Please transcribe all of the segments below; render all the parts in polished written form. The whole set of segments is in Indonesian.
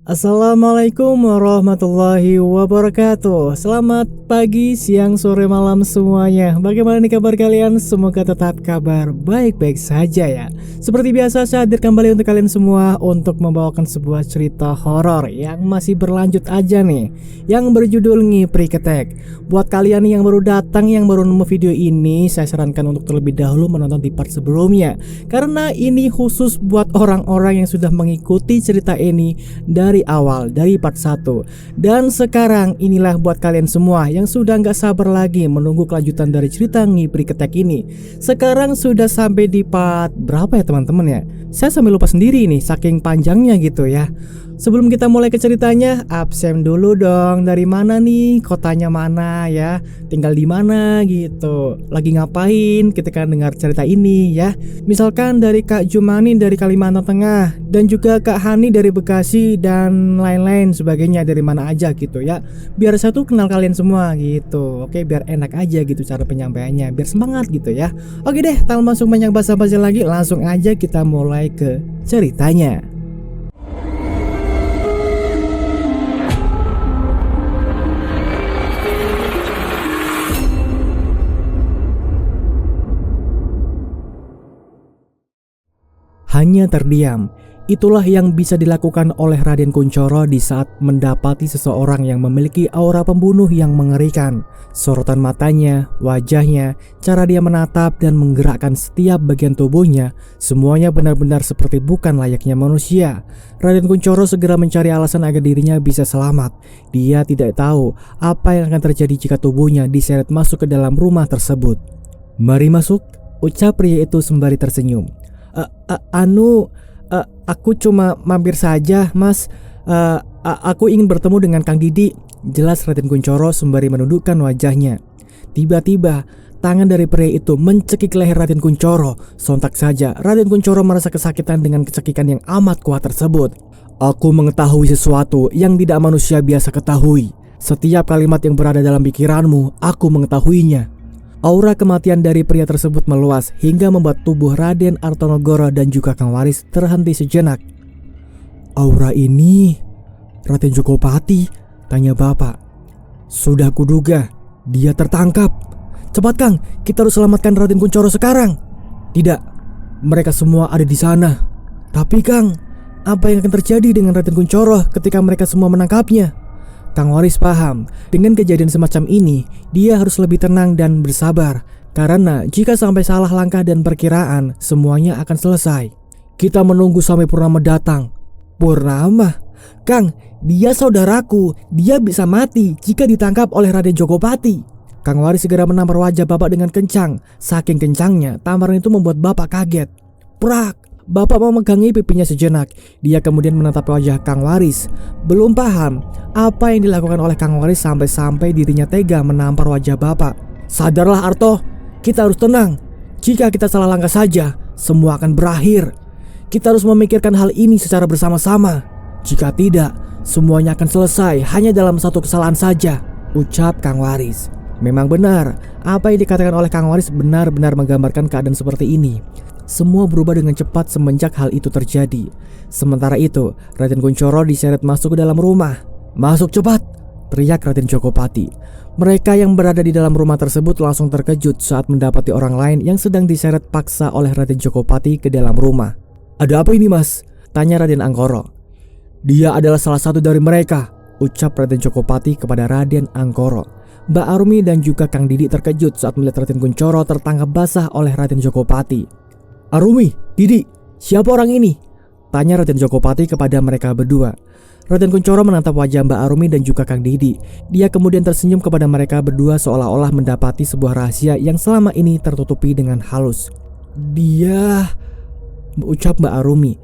Assalamualaikum warahmatullahi wabarakatuh. Selamat pagi, siang, sore, malam semuanya. Bagaimana nih kabar kalian? Semoga tetap kabar baik-baik saja ya. Seperti biasa saya hadir kembali untuk kalian semua untuk membawakan sebuah cerita horor yang masih berlanjut aja nih, yang berjudul Ngipri Ketek. Buat kalian yang baru datang, yang baru nemu video ini, saya sarankan untuk terlebih dahulu menonton di part sebelumnya, karena ini khusus buat orang-orang yang sudah mengikuti cerita ini dari awal, dari part 1. Dan sekarang inilah buat kalian semua yang sudah gak sabar lagi menunggu kelanjutan dari cerita Ngipri Ketek ini. Sekarang sudah sampai di part berapa ya teman-teman ya? Saya sampai lupa sendiri nih, saking panjangnya gitu ya. Sebelum kita mulai ke ceritanya, absen dulu dong. Dari mana nih? Kotanya mana ya? Tinggal di mana gitu? Lagi ngapain ketika dengar cerita ini ya? Misalkan dari Kak Jumani dari Kalimantan Tengah, dan juga Kak Hani dari Bekasi, dan lain-lain sebagainya dari mana aja gitu ya. Biar saya tuh kenal kalian semua gitu. Oke, biar enak aja gitu cara penyampaiannya, biar semangat gitu ya. Oke deh, tanpa langsung banyak basa-basi lagi, langsung aja kita mulai ke ceritanya. Hanya terdiam, itulah yang bisa dilakukan oleh Raden Kunchoro di saat mendapati seseorang yang memiliki aura pembunuh yang mengerikan. Sorotan matanya, wajahnya, cara dia menatap dan menggerakkan setiap bagian tubuhnya, semuanya benar-benar seperti bukan layaknya manusia. Raden Kunchoro segera mencari alasan agar dirinya bisa selamat. Dia tidak tahu apa yang akan terjadi jika tubuhnya diseret masuk ke dalam rumah tersebut. "Mari masuk," ucap pria itu sembari tersenyum. Aku cuma mampir saja, Mas. Aku ingin bertemu dengan Kang Didi," jelas Raden Kunchoro sembari menundukkan wajahnya. Tiba-tiba, tangan dari pria itu mencekik leher Raden Kunchoro. Sontak saja, Raden Kunchoro merasa kesakitan dengan cekikan yang amat kuat tersebut. "Aku mengetahui sesuatu yang tidak manusia biasa ketahui. Setiap kalimat yang berada dalam pikiranmu, aku mengetahuinya." Aura kematian dari pria tersebut meluas hingga membuat tubuh Raden Artonogoro dan juga Kang Waris terhenti sejenak. "Aura ini Raden Jokopati?" tanya bapak. "Sudah kuduga, dia tertangkap. Cepat Kang, kita harus selamatkan Raden Kunchoro sekarang." "Tidak, mereka semua ada di sana." "Tapi Kang, apa yang akan terjadi dengan Raden Kunchoro ketika mereka semua menangkapnya?" Kang Waris paham, dengan kejadian semacam ini, dia harus lebih tenang dan bersabar. Karena jika sampai salah langkah dan perkiraan, semuanya akan selesai. "Kita menunggu sampai Purnama datang." "Purnama? Kang, dia saudaraku. Dia bisa mati jika ditangkap oleh Raden Jokopati." Kang Waris segera menampar wajah bapak dengan kencang. Saking kencangnya, tamparan itu membuat bapak kaget. Prak! Bapak memegangi pipinya sejenak. Dia kemudian menatap wajah Kang Waris. Belum paham apa yang dilakukan oleh Kang Waris sampai-sampai dirinya tega menampar wajah bapak. "Sadarlah Arto, kita harus tenang. Jika kita salah langkah saja, semua akan berakhir. Kita harus memikirkan hal ini secara bersama-sama. Jika tidak, semuanya akan selesai hanya dalam satu kesalahan saja," ucap Kang Waris. Memang benar, apa yang dikatakan oleh Kang Waris benar-benar menggambarkan keadaan seperti ini. Semua berubah dengan cepat semenjak hal itu terjadi. Sementara itu, Raden Kunchoro diseret masuk ke dalam rumah. "Masuk cepat!" teriak Raden Jokopati. Mereka yang berada di dalam rumah tersebut langsung terkejut saat mendapati orang lain yang sedang diseret paksa oleh Raden Jokopati ke dalam rumah. "Ada apa ini, Mas?" tanya Raden Angkoro. "Dia adalah salah satu dari mereka," ucap Raden Jokopati kepada Raden Angkoro. Mbak Arumi dan juga Kang Didi terkejut saat melihat Raden Kunchoro tertangkap basah oleh Raden Jokopati. "Arumi, Didi, siapa orang ini?" tanya Raden Jokopati kepada mereka berdua. Raden Kunchoro menatap wajah Mbak Arumi dan juga Kang Didi. Dia kemudian tersenyum kepada mereka berdua seolah-olah mendapati sebuah rahasia yang selama ini tertutupi dengan halus. "Dia," ucap Mbak Arumi.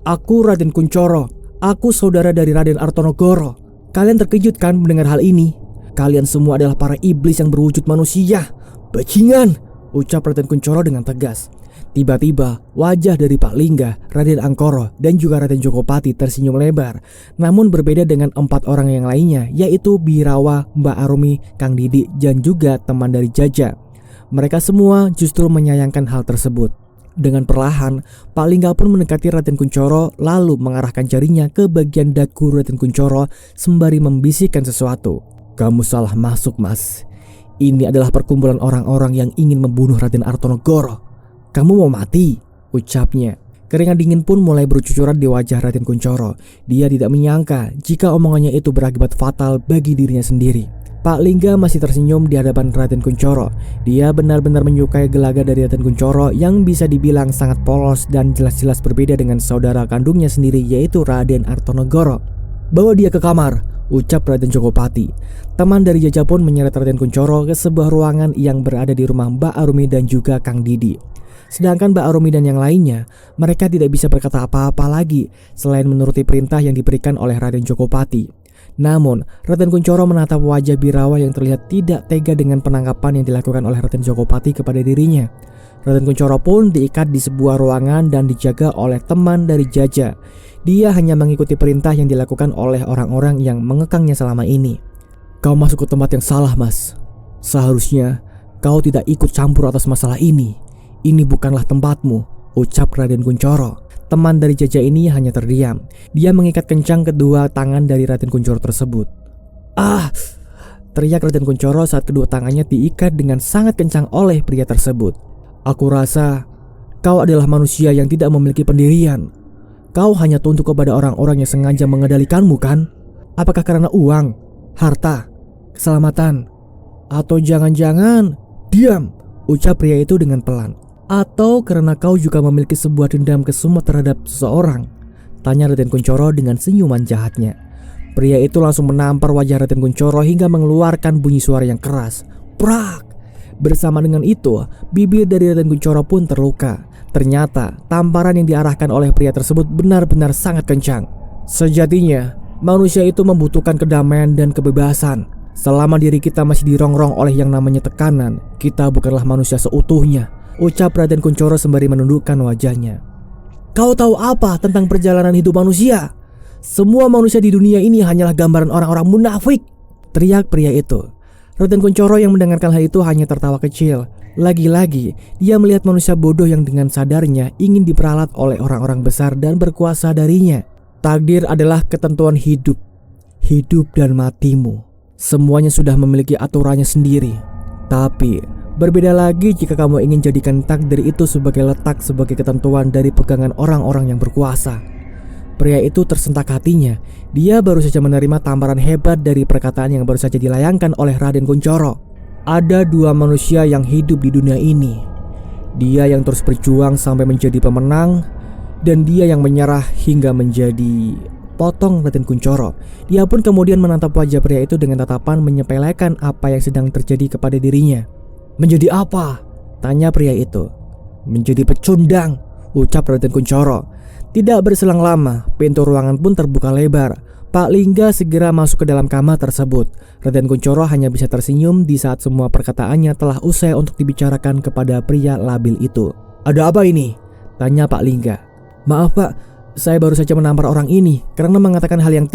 "Aku Raden Kunchoro. Aku saudara dari Raden Artonogoro. Kalian terkejut kan mendengar hal ini? Kalian semua adalah para iblis yang berwujud manusia. Bajingan," ucap Raden Kunchoro dengan tegas. Tiba-tiba wajah dari Pak Lingga, Raden Angkoro, dan juga Raden Jokopati tersenyum lebar. Namun berbeda dengan 4 orang yang lainnya, yaitu Birawa, Mbak Arumi, Kang Didi, dan juga teman dari Jaja. Mereka semua justru menyayangkan hal tersebut. Dengan perlahan, Pak Lingga pun mendekati Raden Kunchoro lalu mengarahkan jarinya ke bagian dagu Raden Kunchoro sembari membisikkan sesuatu. "Kamu salah masuk, Mas. Ini adalah perkumpulan orang-orang yang ingin membunuh Raden Artonegoro. Kamu mau mati," ucapnya. Keringat dingin pun mulai bercucuran di wajah Raden Kunchoro. Dia tidak menyangka jika omongannya itu berakibat fatal bagi dirinya sendiri. Pak Lingga masih tersenyum di hadapan Raden Kunchoro. Dia benar-benar menyukai gelagat dari Raden Kunchoro yang bisa dibilang sangat polos dan jelas-jelas berbeda dengan saudara kandungnya sendiri, yaitu Raden Artonegoro. "Bawa dia ke kamar," ucap Raden Jogopati. Teman dari Jaja pun menyeret Raden Kunchoro ke sebuah ruangan yang berada di rumah Mbak Arumi dan juga Kang Didi. Sedangkan Mbak Arumi dan yang lainnya, mereka tidak bisa berkata apa-apa lagi selain menuruti perintah yang diberikan oleh Raden Jogopati. Namun, Raden Kunchoro menatap wajah Birawa yang terlihat tidak tega dengan penangkapan yang dilakukan oleh Raden Jogopati kepada dirinya. Raden Kunchoro pun diikat di sebuah ruangan dan dijaga oleh teman dari Jaja. Dia hanya mengikuti perintah yang dilakukan oleh orang-orang yang mengekangnya selama ini. "Kau masuk ke tempat yang salah, Mas. Seharusnya kau tidak ikut campur atas masalah ini. Ini bukanlah tempatmu," ucap Raden Kunchoro. Teman dari Jaja ini hanya terdiam. Dia mengikat kencang kedua tangan dari Raden Kunchoro tersebut. "Ah!" teriak Raden Kunchoro saat kedua tangannya diikat dengan sangat kencang oleh pria tersebut. "Aku rasa kau adalah manusia yang tidak memiliki pendirian. Kau hanya tunduk kepada orang-orang yang sengaja mengendalikanmu, kan? Apakah karena uang, harta, keselamatan, atau jangan-jangan..." "Diam!" ucap pria itu dengan pelan. "Atau karena kau juga memiliki sebuah dendam kesumat terhadap seseorang?" tanya Raden Kunchoro dengan senyuman jahatnya. Pria itu langsung menampar wajah Raden Kunchoro hingga mengeluarkan bunyi suara yang keras. Prak! Bersama dengan itu, bibir dari Raden Kunchoro pun terluka. Ternyata tamparan yang diarahkan oleh pria tersebut benar-benar sangat kencang. Sejatinya, manusia itu membutuhkan kedamaian dan kebebasan. Selama diri kita masih dirongrong oleh yang namanya tekanan, kita bukanlah manusia seutuhnya, ucap Raden Kunchoro sembari menundukkan wajahnya. "Kau tahu apa tentang perjalanan hidup manusia? Semua manusia di dunia ini hanyalah gambaran orang-orang munafik," teriak pria itu. Raden Kunchoro yang mendengarkan hal itu hanya tertawa kecil. Lagi-lagi, dia melihat manusia bodoh yang dengan sadarnya ingin diperalat oleh orang-orang besar dan berkuasa darinya. Takdir adalah ketentuan hidup. Hidup dan matimu, semuanya sudah memiliki aturannya sendiri. Tapi berbeda lagi jika kamu ingin jadikan takdir itu sebagai letak sebagai ketentuan dari pegangan orang-orang yang berkuasa. Pria itu tersentak hatinya. Dia baru saja menerima tamparan hebat dari perkataan yang baru saja dilayangkan oleh Raden Kunchoro. Ada dua manusia yang hidup di dunia ini. Dia yang terus berjuang sampai menjadi pemenang, dan dia yang menyerah hingga menjadi... Potong Raden Kunchoro. Dia pun kemudian menatap wajah pria itu dengan tatapan menyepelekan apa yang sedang terjadi kepada dirinya. "Menjadi apa?" tanya pria itu. "Menjadi pecundang," ucap Raden Kunchoro. Tidak berselang lama, pintu ruangan pun terbuka lebar. Pak Lingga segera masuk ke dalam kamar tersebut. Raden Kunchoro hanya bisa tersenyum di saat semua perkataannya telah usai untuk dibicarakan kepada pria labil itu. "Ada apa ini?" tanya Pak Lingga. "Maaf Pak, saya baru saja menampar orang ini karena mengatakan hal yang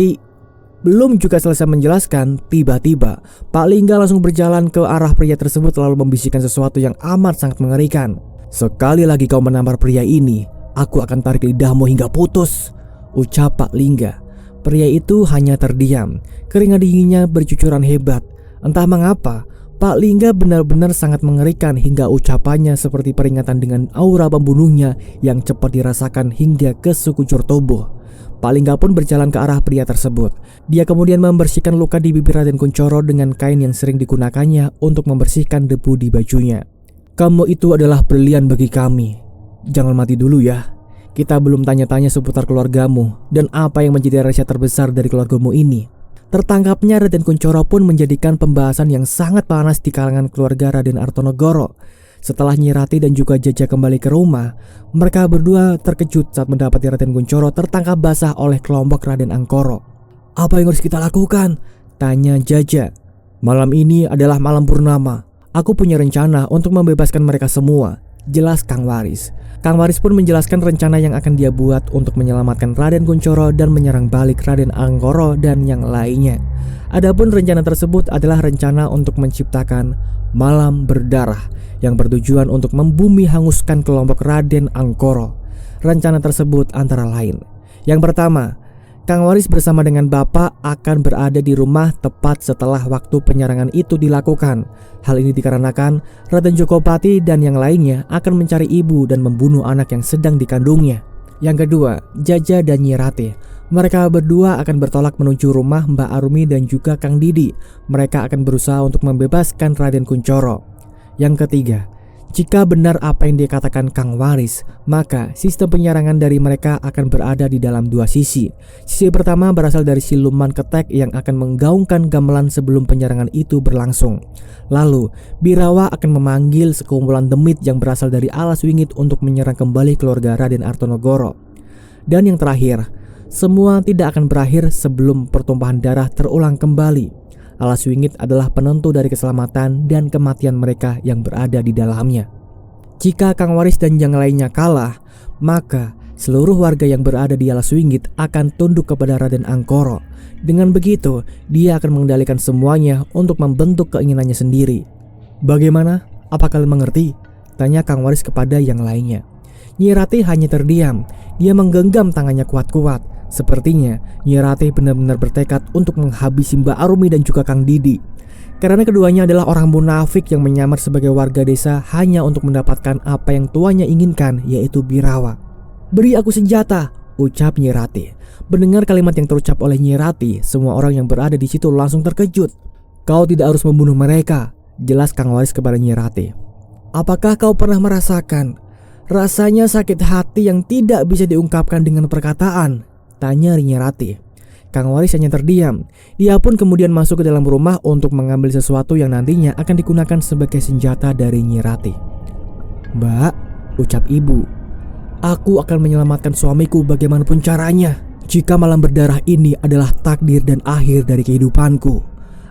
Belum juga selesai menjelaskan, tiba-tiba Pak Lingga langsung berjalan ke arah pria tersebut lalu membisikkan sesuatu yang amat sangat mengerikan. "Sekali lagi kau menampar pria ini, aku akan tarik lidahmu hingga putus," ucap Pak Lingga. Pria itu hanya terdiam. Keringat dinginnya bercucuran hebat. Entah mengapa, Pak Lingga benar-benar sangat mengerikan hingga ucapannya seperti peringatan dengan aura pembunuhnya yang cepat dirasakan hingga ke sekujur tubuh. Pak Lingga pun berjalan ke arah pria tersebut. Dia kemudian membersihkan luka di bibir Raden Kunchoro dengan kain yang sering digunakannya untuk membersihkan debu di bajunya. "Kamu itu adalah berlian bagi kami. Jangan mati dulu ya. Kita belum tanya-tanya seputar keluargamu dan apa yang menjadi rahasia terbesar dari keluargamu ini." Tertangkapnya Raden Kunchoro pun menjadikan pembahasan yang sangat panas di kalangan keluarga Raden Artonegoro. Setelah Nyi Rati dan juga Jaja kembali ke rumah, mereka berdua terkejut saat mendapati Raden Kunchoro tertangkap basah oleh kelompok Raden Angkoro. "Apa yang harus kita lakukan?" tanya Jaja. "Malam ini adalah malam purnama. Aku punya rencana untuk membebaskan mereka semua," jelas Kang Waris. Kang Waris pun menjelaskan rencana yang akan dia buat untuk menyelamatkan Raden Kunchoro dan menyerang balik Raden Angkoro dan yang lainnya. Adapun rencana tersebut adalah rencana untuk menciptakan Malam Berdarah, yang bertujuan untuk membumi hanguskan kelompok Raden Angkoro. Rencana tersebut antara lain: yang pertama, Kang Waris bersama dengan Bapak akan berada di rumah tepat setelah waktu penyerangan itu dilakukan. Hal ini dikarenakan Raden Jokopati dan yang lainnya akan mencari ibu dan membunuh anak yang sedang dikandungnya. Yang kedua, Jaja dan Nyi Ratih. Mereka berdua akan bertolak menuju rumah Mbak Arumi dan juga Kang Didi. Mereka akan berusaha untuk membebaskan Raden Kunchoro. Yang ketiga, jika benar apa yang dikatakan Kang Waris, maka sistem penyerangan dari mereka akan berada di dalam dua sisi. Sisi pertama berasal dari siluman ketek yang akan menggaungkan gamelan sebelum penyerangan itu berlangsung. Lalu, Birawa akan memanggil sekumpulan demit yang berasal dari alas wingit untuk menyerang kembali keluarga Raden Artonogoro. Dan yang terakhir, semua tidak akan berakhir sebelum pertumpahan darah terulang kembali. Alas wingit adalah penentu dari keselamatan dan kematian mereka yang berada di dalamnya. Jika Kang Waris dan yang lainnya kalah, maka seluruh warga yang berada di alas wingit akan tunduk kepada Raden Angkoro. Dengan begitu, dia akan mengendalikan semuanya untuk membentuk keinginannya sendiri. Bagaimana? Apa kalian mengerti? Tanya Kang Waris kepada yang lainnya. Nyi Ratih hanya terdiam. Dia menggenggam tangannya kuat-kuat. Sepertinya Nyi Ratih benar-benar bertekad untuk menghabisi Mbak Arumi dan juga Kang Didi. Karena keduanya adalah orang munafik yang menyamar sebagai warga desa hanya untuk mendapatkan apa yang tuannya inginkan, yaitu Birawa. "Beri aku senjata," ucap Nyi Ratih. Mendengar kalimat yang terucap oleh Nyi Ratih, semua orang yang berada di situ langsung terkejut. "Kau tidak harus membunuh mereka," jelas Kang Waris kepada Nyi Ratih. "Apakah kau pernah merasakan rasanya sakit hati yang tidak bisa diungkapkan dengan perkataan?" tanya Nyi Ratih. Kang Waris hanya terdiam. Dia pun kemudian masuk ke dalam rumah untuk mengambil sesuatu yang nantinya akan digunakan sebagai senjata dari Nyi Ratih. "Mbak," ucap ibu, "aku akan menyelamatkan suamiku bagaimanapun caranya. Jika malam berdarah ini adalah takdir dan akhir dari kehidupanku,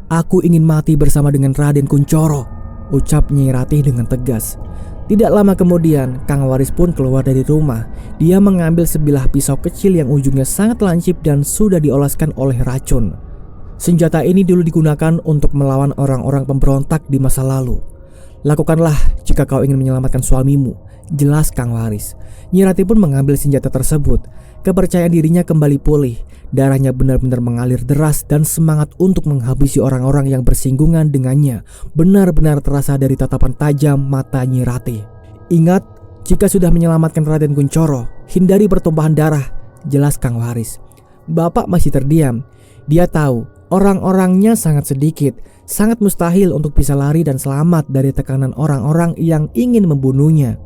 aku ingin mati bersama dengan Raden Kunchoro," ucap Nyi Ratih dengan tegas. Tidak lama kemudian, Kang Waris pun keluar dari rumah. Dia mengambil sebilah pisau kecil yang ujungnya sangat lancip dan sudah dioleskan oleh racun. Senjata ini dulu digunakan untuk melawan orang-orang pemberontak di masa lalu. "Lakukanlah jika kau ingin menyelamatkan suamimu," jelas Kang Waris. Nyi Ratih pun mengambil senjata tersebut. Kepercayaan dirinya kembali pulih. Darahnya benar-benar mengalir deras dan semangat untuk menghabisi orang-orang yang bersinggungan dengannya benar-benar terasa dari tatapan tajam mata Nyi Ratih. "Ingat, jika sudah menyelamatkan Raden Kunchoro, hindari pertumpahan darah," jelas Kang Waris. Bapak masih terdiam. Dia tahu orang-orangnya sangat sedikit, sangat mustahil untuk bisa lari dan selamat dari tekanan orang-orang yang ingin membunuhnya.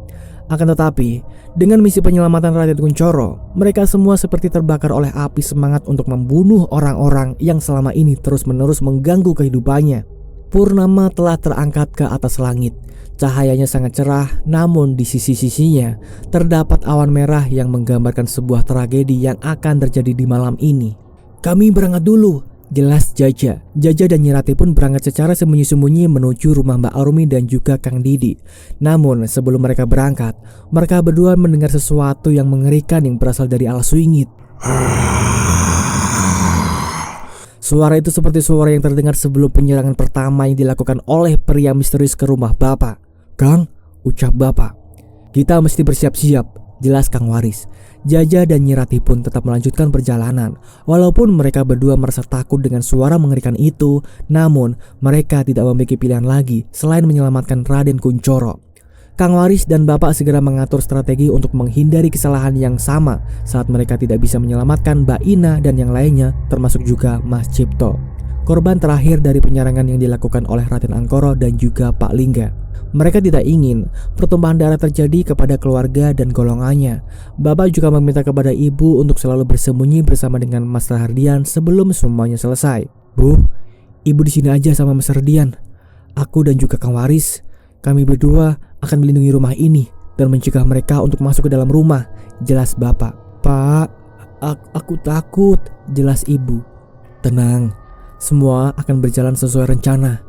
Akan tetapi, dengan misi penyelamatan Raden Kunchoro, mereka semua seperti terbakar oleh api semangat untuk membunuh orang-orang yang selama ini terus-menerus mengganggu kehidupannya. Purnama telah terangkat ke atas langit. Cahayanya sangat cerah, namun di sisi-sisinya terdapat awan merah yang menggambarkan sebuah tragedi yang akan terjadi di malam ini. "Kami berangkat dulu," jelas Jaja. Jaja dan Nyi Ratih pun berangkat secara sembunyi-sembunyi menuju rumah Mbak Arumi dan juga Kang Didi. Namun sebelum mereka berangkat, mereka berdua mendengar sesuatu yang mengerikan yang berasal dari alas wingit. Suara itu seperti suara yang terdengar sebelum penyerangan pertama yang dilakukan oleh pria misterius ke rumah Bapak. "Kang," ucap Bapak. "Kita mesti bersiap-siap," jelas Kang Waris. Jaja dan Nyi Ratih pun tetap melanjutkan perjalanan. Walaupun mereka berdua merasa takut dengan suara mengerikan itu, namun mereka tidak memiliki pilihan lagi selain menyelamatkan Raden Kunchoro. Kang Waris dan Bapak segera mengatur strategi untuk menghindari kesalahan yang sama saat mereka tidak bisa menyelamatkan Mbak Ina dan yang lainnya, termasuk juga Mas Cipto, korban terakhir dari penyerangan yang dilakukan oleh Raden Angkoro dan juga Pak Lingga. Mereka tidak ingin pertumpahan darah terjadi kepada keluarga dan golongannya. Bapak juga meminta kepada ibu untuk selalu bersembunyi bersama dengan Mas Rahardian sebelum semuanya selesai. "Bu, ibu di sini aja sama Mas Rahardian. Aku dan juga Kang Waris, kami berdua akan melindungi rumah ini dan mencegah mereka untuk masuk ke dalam rumah," jelas Bapak. "Pak, aku takut," jelas ibu. "Tenang, semua akan berjalan sesuai rencana.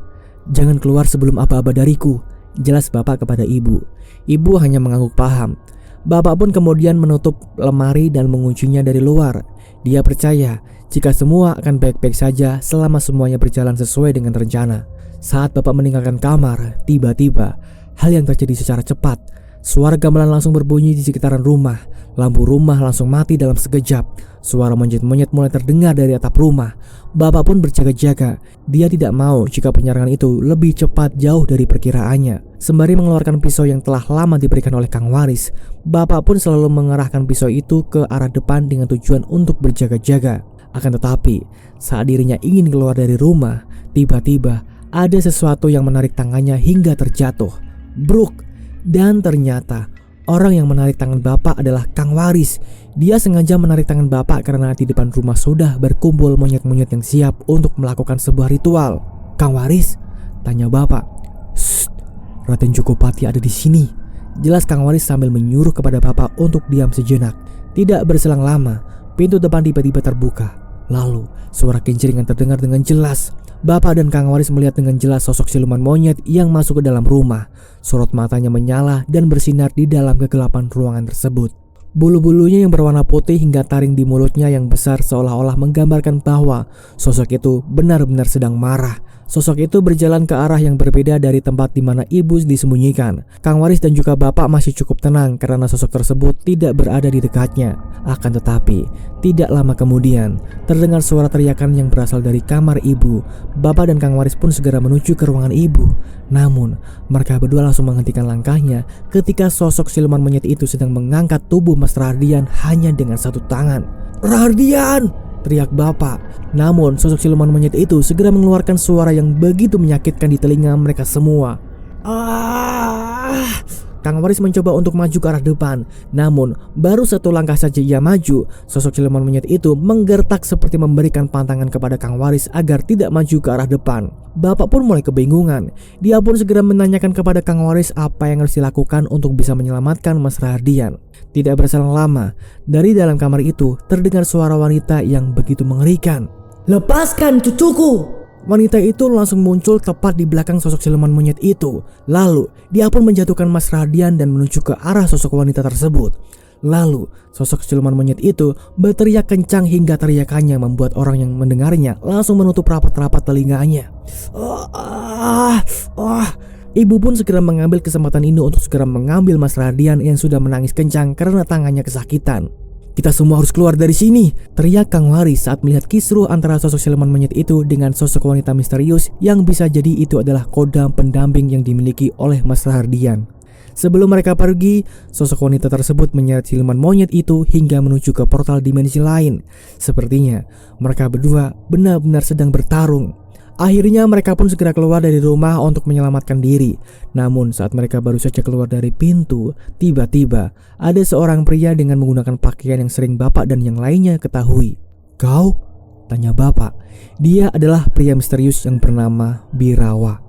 Jangan keluar sebelum aba-aba dariku," jelas Bapak kepada ibu. Ibu hanya mengangguk paham. Bapak pun kemudian menutup lemari dan mengunci-nya dari luar. Dia percaya jika semua akan baik-baik saja selama semuanya berjalan sesuai dengan rencana. Saat Bapak meninggalkan kamar, tiba-tiba hal yang terjadi secara cepat. Suara gamelan langsung berbunyi di sekitaran rumah. Lampu rumah langsung mati dalam sekejap. Suara monyet-monyet mulai terdengar dari atap rumah. Bapak pun berjaga-jaga. Dia tidak mau jika penyerangan itu lebih cepat jauh dari perkiraannya. Sembari mengeluarkan pisau yang telah lama diberikan oleh Kang Waris, Bapak pun selalu mengerahkan pisau itu ke arah depan dengan tujuan untuk berjaga-jaga. Akan tetapi, saat dirinya ingin keluar dari rumah, tiba-tiba ada sesuatu yang menarik tangannya hingga terjatuh. Bruk! Dan ternyata orang yang menarik tangan Bapak adalah Kang Waris. Dia sengaja menarik tangan Bapak karena di depan rumah sudah berkumpul monyet-monyet yang siap untuk melakukan sebuah ritual. "Kang Waris?" tanya Bapak. "Shh, Raden Jogopati ada di sini," jelas Kang Waris sambil menyuruh kepada Bapak untuk diam sejenak. Tidak berselang lama, pintu depan tiba-tiba terbuka. Lalu suara kincringan terdengar dengan jelas. Bapak dan Kang Waris melihat dengan jelas sosok siluman monyet yang masuk ke dalam rumah. Sorot matanya menyala dan bersinar di dalam kegelapan ruangan tersebut. Bulu-bulunya yang berwarna putih hingga taring di mulutnya yang besar seolah-olah menggambarkan bahwa sosok itu benar-benar sedang marah. Sosok itu berjalan ke arah yang berbeda dari tempat di mana ibu disembunyikan. Kang Waris dan juga Bapak masih cukup tenang karena sosok tersebut tidak berada di dekatnya. Akan tetapi, tidak lama kemudian, terdengar suara teriakan yang berasal dari kamar ibu. Bapak dan Kang Waris pun segera menuju ke ruangan ibu. Namun, mereka berdua langsung menghentikan langkahnya ketika sosok siluman monyet itu sedang mengangkat tubuh Mas Rahardian hanya dengan satu tangan. "Rahardian!" teriak Bapak. Namun sosok siluman monyet itu segera mengeluarkan suara yang begitu menyakitkan di telinga mereka semua. Kang Waris mencoba untuk maju ke arah depan. Namun baru satu langkah saja ia maju, sosok siluman monyet itu menggertak seperti memberikan pantangan kepada Kang Waris agar tidak maju ke arah depan. Bapak pun mulai kebingungan. Dia pun segera menanyakan kepada Kang Waris apa yang harus dilakukan untuk bisa menyelamatkan Mas Rahardian. Tidak berselang lama, dari dalam kamar itu terdengar suara wanita yang begitu mengerikan. "Lepaskan cucuku!" Wanita itu langsung muncul tepat di belakang sosok siluman monyet itu. Lalu dia pun menjatuhkan Mas Rahardian dan menuju ke arah sosok wanita tersebut. Lalu sosok siluman monyet itu berteriak kencang hingga teriakannya membuat orang yang mendengarnya langsung menutup rapat-rapat telinganya. Ibu pun segera mengambil kesempatan ini untuk segera mengambil Mas Rahardian yang sudah menangis kencang karena tangannya kesakitan. "Kita semua harus keluar dari sini," teriak Kang Waris saat melihat kisruh antara sosok siluman monyet itu dengan sosok wanita misterius yang bisa jadi itu adalah kodam pendamping yang dimiliki oleh Mas Rahardian. Sebelum mereka pergi, sosok wanita tersebut menyeret siluman monyet itu hingga menuju ke portal dimensi lain. Sepertinya mereka berdua benar-benar sedang bertarung. Akhirnya mereka pun segera keluar dari rumah untuk menyelamatkan diri. Namun saat mereka baru saja keluar dari pintu, tiba-tiba ada seorang pria dengan menggunakan pakaian yang sering Bapak dan yang lainnya ketahui. "Kau?" tanya Bapak. Dia adalah pria misterius yang bernama Birawa.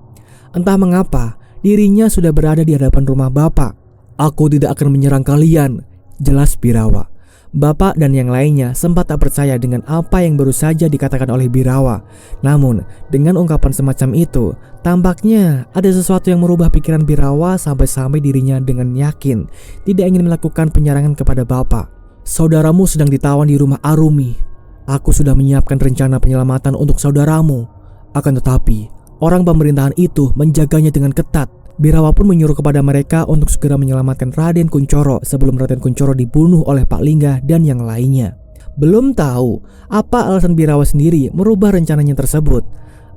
Entah mengapa, dirinya sudah berada di hadapan rumah Bapak. "Aku tidak akan menyerang kalian," jelas Birawa. Bapak dan yang lainnya sempat tak percaya dengan apa yang baru saja dikatakan oleh Birawa. Namun dengan ungkapan semacam itu, tampaknya ada sesuatu yang merubah pikiran Birawa sampai-sampai dirinya dengan yakin tidak ingin melakukan penyerangan kepada Bapak. "Saudaramu sedang ditawan di rumah Arumi. Aku sudah menyiapkan rencana penyelamatan untuk saudaramu. Akan tetapi, orang pemerintahan itu menjaganya dengan ketat." Birawa pun menyuruh kepada mereka untuk segera menyelamatkan Raden Kuncoro sebelum Raden Kuncoro dibunuh oleh Pak Lingga dan yang lainnya. Belum tahu apa alasan Birawa sendiri merubah rencananya tersebut.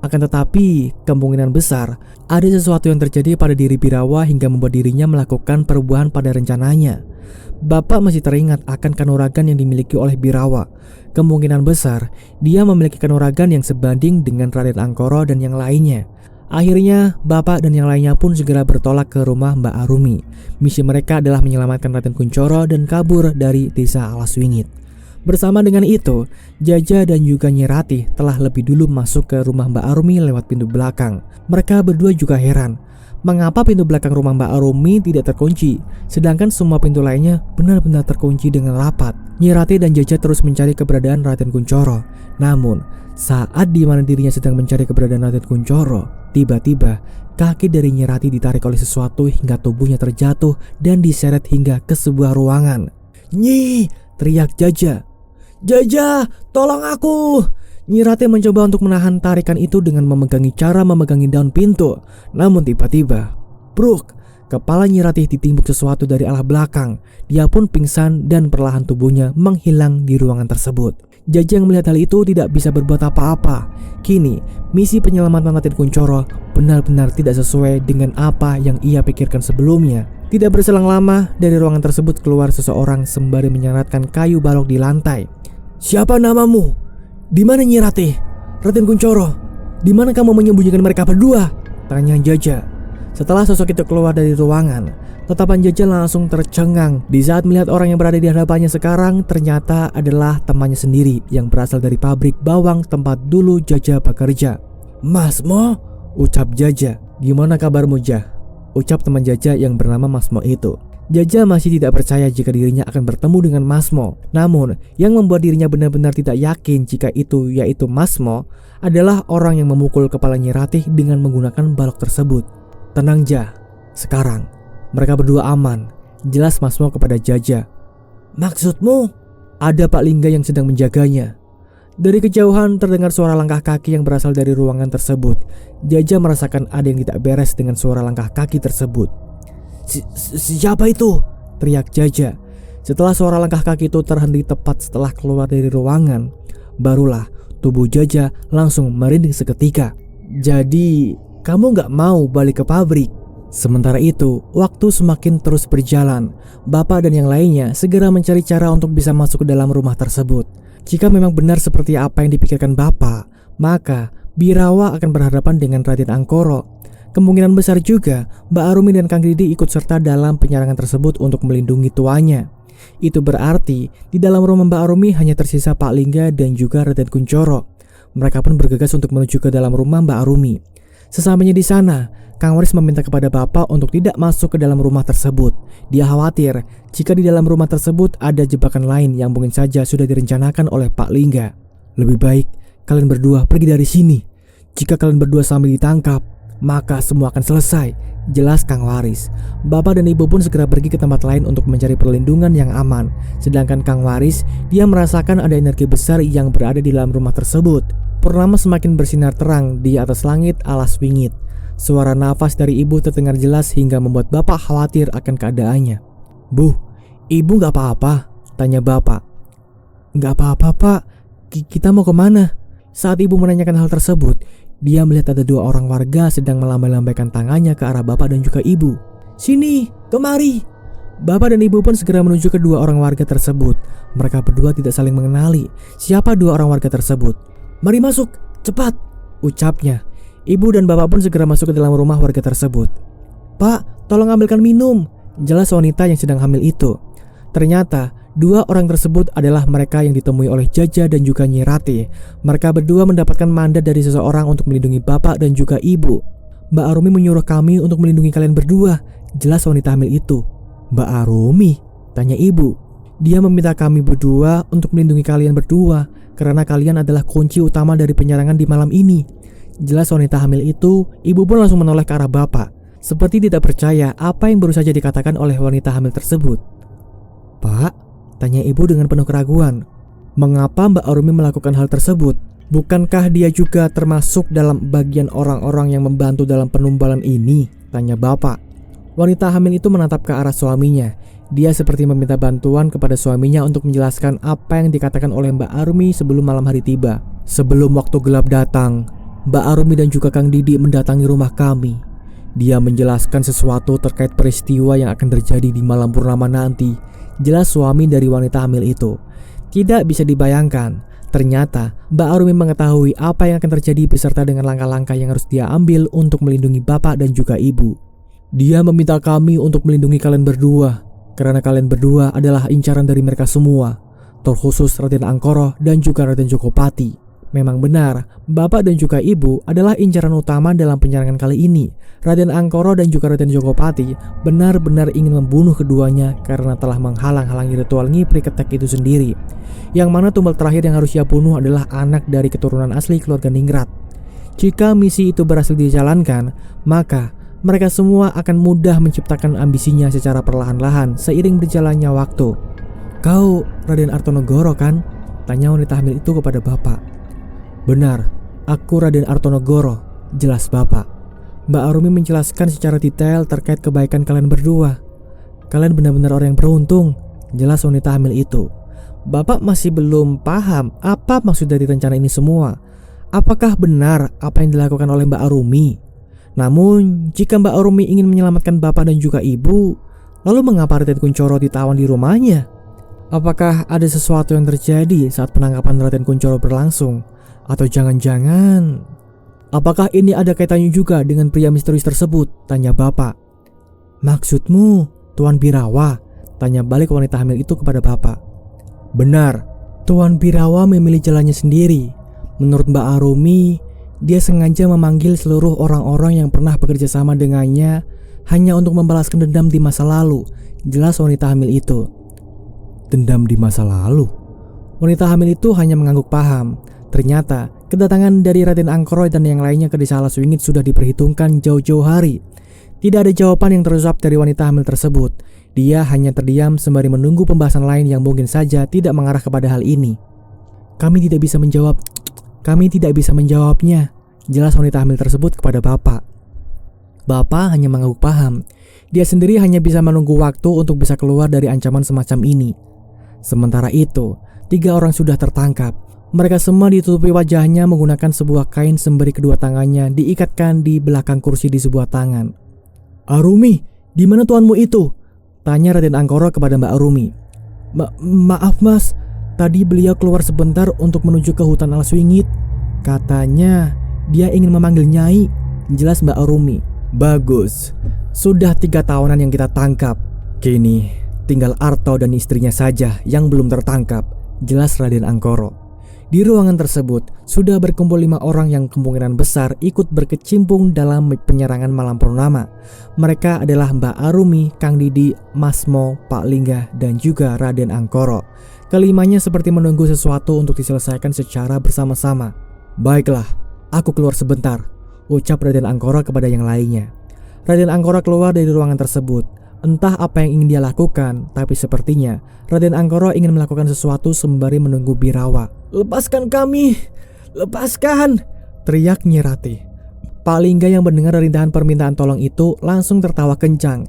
Akan tetapi kemungkinan besar ada sesuatu yang terjadi pada diri Birawa hingga membuat dirinya melakukan perubahan pada rencananya. Bapak masih teringat akan kanuragan yang dimiliki oleh Birawa. Kemungkinan besar dia memiliki kanuragan yang sebanding dengan Raden Angkoro dan yang lainnya. Akhirnya Bapak dan yang lainnya pun segera bertolak ke rumah Mbak Arumi. Misi mereka adalah menyelamatkan Raden Kuncoro dan kabur dari desa Alaswingit. Bersama dengan itu, Jaja dan juga Nyi Ratih telah lebih dulu masuk ke rumah Mbak Arumi lewat pintu belakang. Mereka berdua juga heran, mengapa pintu belakang rumah Mbak Arumi tidak terkunci, sedangkan semua pintu lainnya benar-benar terkunci dengan rapat. Nyi Ratih dan Jaja terus mencari keberadaan Raden Kuncoro. Namun, saat di mana dirinya sedang mencari keberadaan Raden Kuncoro, tiba-tiba kaki dari Nyi Ratih ditarik oleh sesuatu hingga tubuhnya terjatuh dan diseret hingga ke sebuah ruangan. "Nyi!" teriak Jaja. "Jaja, tolong aku!" Nyi Ratih mencoba untuk menahan tarikan itu dengan memegangi daun pintu. Namun tiba-tiba, bruk, kepala Nyi Ratih ditimbuk sesuatu dari arah belakang. Dia pun pingsan dan perlahan tubuhnya menghilang di ruangan tersebut. Jaja yang melihat hal itu tidak bisa berbuat apa-apa. Kini, misi penyelamatan Raden Kunchoro benar-benar tidak sesuai dengan apa yang ia pikirkan sebelumnya. Tidak berselang lama, dari ruangan tersebut keluar seseorang sembari menyeratkan kayu balok di lantai. "Siapa namamu? Di mana Nyi Ratih? Raden Kunchoro, di mana kamu menyembunyikan mereka berdua?" tanya Jaja. Setelah sosok itu keluar dari ruangan, tatapan Jaja langsung tercengang di saat melihat orang yang berada di hadapannya sekarang ternyata adalah temannya sendiri yang berasal dari pabrik bawang tempat dulu Jaja bekerja. "Mas Mo," ucap Jaja. "Gimana kabarmu, Jah?" ucap teman Jaja yang bernama Mas Mo itu. Jaja masih tidak percaya jika dirinya akan bertemu dengan Mas Mo. Namun, yang membuat dirinya benar-benar tidak yakin jika itu yaitu Mas Mo adalah orang yang memukul kepala Nyi Ratih dengan menggunakan balok tersebut. "Tenang, Jah. Sekarang mereka berdua aman," jelas Mas Mo kepada Jaja. "Maksudmu?" "Ada Pak Lingga yang sedang menjaganya." Dari kejauhan terdengar suara langkah kaki yang berasal dari ruangan tersebut. Jaja merasakan ada yang tidak beres dengan suara langkah kaki tersebut. Siapa itu?" teriak Jaja. Setelah suara langkah kaki itu terhenti tepat setelah keluar dari ruangan, barulah tubuh Jaja langsung merinding seketika. "Jadi, kamu gak mau balik ke pabrik?" Sementara itu, waktu semakin terus berjalan. Bapak dan yang lainnya segera mencari cara untuk bisa masuk ke dalam rumah tersebut. Jika memang benar seperti apa yang dipikirkan Bapak, maka Birawa akan berhadapan dengan Raden Angkoro. Kemungkinan besar juga Mbak Arumi dan Kang Didi ikut serta dalam penyerangan tersebut untuk melindungi tuanya. Itu berarti di dalam rumah Mbak Arumi hanya tersisa Pak Lingga dan juga Raden Kunchoro. Mereka pun bergegas untuk menuju ke dalam rumah Mbak Arumi. Sesampainya di sana, Kang Waris meminta kepada Bapak untuk tidak masuk ke dalam rumah tersebut. Dia khawatir jika di dalam rumah tersebut ada jebakan lain yang mungkin saja sudah direncanakan oleh Pak Lingga. "Lebih baik kalian berdua pergi dari sini. Jika kalian berdua sampai ditangkap, maka semua akan selesai," jelas Kang Waris. Bapak dan Ibu pun segera pergi ke tempat lain untuk mencari perlindungan yang aman. Sedangkan Kang Waris, dia merasakan ada energi besar yang berada di dalam rumah tersebut. Purnama semakin bersinar terang di atas langit alas wingit. Suara nafas dari Ibu terdengar jelas hingga membuat Bapak khawatir akan keadaannya. "Bu, Ibu gak apa-apa?" tanya Bapak. "Gak apa-apa, Pak. Kita mau kemana?" Saat Ibu menanyakan hal tersebut, dia melihat ada dua orang warga sedang melambai-lambaikan tangannya ke arah Bapak dan juga Ibu. "Sini, kemari!" Bapak dan Ibu pun segera menuju ke dua orang warga tersebut. Mereka berdua tidak saling mengenali siapa dua orang warga tersebut. "Mari masuk, cepat!" ucapnya. Ibu dan Bapak pun segera masuk ke dalam rumah warga tersebut. "Pak, tolong ambilkan minum," jelas wanita yang sedang hamil itu. Ternyata dua orang tersebut adalah mereka yang ditemui oleh Jaja dan juga Nyi Ratih. Mereka berdua mendapatkan mandat dari seseorang untuk melindungi Bapak dan juga Ibu. "Mbak Arumi menyuruh kami untuk melindungi kalian berdua," jelas wanita hamil itu. "Mbak Arumi?" tanya Ibu. "Dia meminta kami berdua untuk melindungi kalian berdua karena kalian adalah kunci utama dari penyerangan di malam ini," jelas wanita hamil itu. Ibu pun langsung menoleh ke arah Bapak, seperti tidak percaya apa yang baru saja dikatakan oleh wanita hamil tersebut. "Pak?" tanya Ibu dengan penuh keraguan. "Mengapa Mbak Arumi melakukan hal tersebut? Bukankah dia juga termasuk dalam bagian orang-orang yang membantu dalam penumbalan ini?" tanya Bapak. Wanita hamil itu menatap ke arah suaminya. Dia seperti meminta bantuan kepada suaminya untuk menjelaskan apa yang dikatakan oleh Mbak Arumi sebelum malam hari tiba. "Sebelum waktu gelap datang, Mbak Arumi dan juga Kang Didi mendatangi rumah kami. Dia menjelaskan sesuatu terkait peristiwa yang akan terjadi di malam purnama nanti," jelas suami dari wanita hamil itu. Tidak bisa dibayangkan, ternyata Mbak Arumi mengetahui apa yang akan terjadi beserta dengan langkah-langkah yang harus dia ambil untuk melindungi Bapak dan juga Ibu. "Dia meminta kami untuk melindungi kalian berdua karena kalian berdua adalah incaran dari mereka semua, terkhusus Raden Angkoro dan juga Raden Jokopati." Memang benar, Bapak dan juga Ibu adalah incaran utama dalam penyerangan kali ini. Raden Angkoro dan juga Raden Jokopati benar-benar ingin membunuh keduanya karena telah menghalang-halangi ritual ngipri ketek itu sendiri. Yang mana tumbal terakhir yang harus ia bunuh adalah anak dari keturunan asli keluarga Ningrat. Jika misi itu berhasil dijalankan, maka mereka semua akan mudah menciptakan ambisinya secara perlahan-lahan seiring berjalannya waktu. "Kau Raden Artonegoro kan?" tanya wanita hamil itu kepada Bapak. Benar, aku Raden Artonegoro, jelas Bapak. Mbak Arumi menjelaskan secara detail terkait kebaikan kalian berdua. Kalian benar-benar orang yang beruntung, jelas wanita hamil itu. Bapak masih belum paham apa maksud dari rencana ini semua. Apakah benar apa yang dilakukan oleh Mbak Arumi? Namun, jika Mbak Arumi ingin menyelamatkan Bapak dan juga Ibu, lalu mengapa Raden Kunchoro ditawan di rumahnya? Apakah ada sesuatu yang terjadi saat penangkapan Raden Kunchoro berlangsung? Atau jangan-jangan, apakah ini ada kaitannya juga dengan pria misterius tersebut? Tanya Bapak. Maksudmu, Tuan Birawa? Tanya balik wanita hamil itu kepada Bapak. Benar, Tuan Birawa memilih jalannya sendiri. Menurut Mbak Arumi, dia sengaja memanggil seluruh orang-orang yang pernah bekerja sama dengannya hanya untuk membalaskan dendam di masa lalu, jelas wanita hamil itu. Dendam di masa lalu? Wanita hamil itu hanya mengangguk paham. Ternyata, kedatangan dari Raden Angkoroy dan yang lainnya ke desa Alaswingit sudah diperhitungkan jauh-jauh hari. Tidak ada jawaban yang terucap dari wanita hamil tersebut. Dia hanya terdiam sembari menunggu pembahasan lain yang mungkin saja tidak mengarah kepada hal ini. Kami tidak bisa menjawabnya, jelas wanita hamil tersebut kepada Bapak. Bapak hanya mengangguk paham. Dia sendiri hanya bisa menunggu waktu untuk bisa keluar dari ancaman semacam ini. Sementara itu, 3 orang sudah tertangkap. Mereka semua ditutupi wajahnya menggunakan sebuah kain sembari kedua tangannya diikatkan di belakang kursi di sebuah tangan. Arumi, di mana tuanmu itu? Tanya Raden Angkoro kepada Mbak Arumi. Maaf mas, tadi beliau keluar sebentar untuk menuju ke hutan Alaswingit. Katanya dia ingin memanggil Nyai, jelas Mbak Arumi. Bagus, sudah 3 tahunan yang kita tangkap. Kini tinggal Arto dan istrinya saja yang belum tertangkap, jelas Raden Angkoro. Di ruangan tersebut sudah berkumpul 5 orang yang kemungkinan besar ikut berkecimpung dalam penyerangan malam purnama. Mereka adalah Mbak Arumi, Kang Didi, Masmo, Pak Lingga, dan juga Raden Angkoro. Kelimanya seperti menunggu sesuatu untuk diselesaikan secara bersama-sama. Baiklah, aku keluar sebentar, ucap Raden Angkoro kepada yang lainnya. Raden Angkoro keluar dari ruangan tersebut. Entah apa yang ingin dia lakukan, tapi sepertinya Raden Angkoro ingin melakukan sesuatu sembari menunggu Birawa. Lepaskan kami, lepaskan, teriak Nyi Rati. Pak Lingga yang mendengar rintihan permintaan tolong itu langsung tertawa kencang.